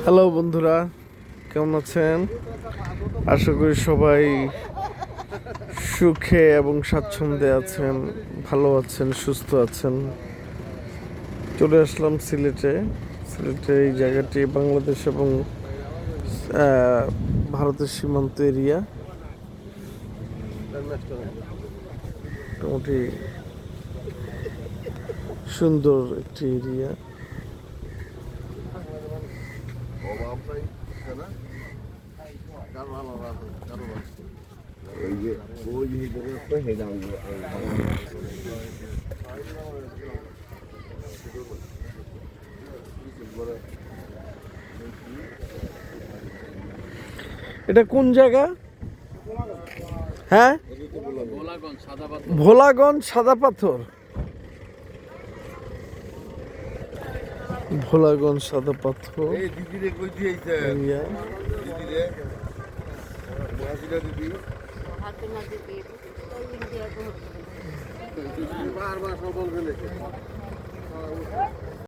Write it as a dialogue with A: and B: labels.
A: Hello বন্ধুরা, কেমন আছেন? আশা করি সবাই সুখে এবং স্বাচ্ছন্দ্যে আছেন, ভালো আছেন, সুস্থ আছেন। চলে আসলাম সিলেটে। সিলেটের এই জায়গাটি বাংলাদেশ এবং ভারতের সীমান্ত এরিয়া। মোটামুটি সুন্দর একটি এরিয়া। এটা কোন জায়গা? হ্যাঁ, ভোলাগঞ্জ সাদা পাথর। ভোলাগঞ্জ সাদা পাথর এরিয়া।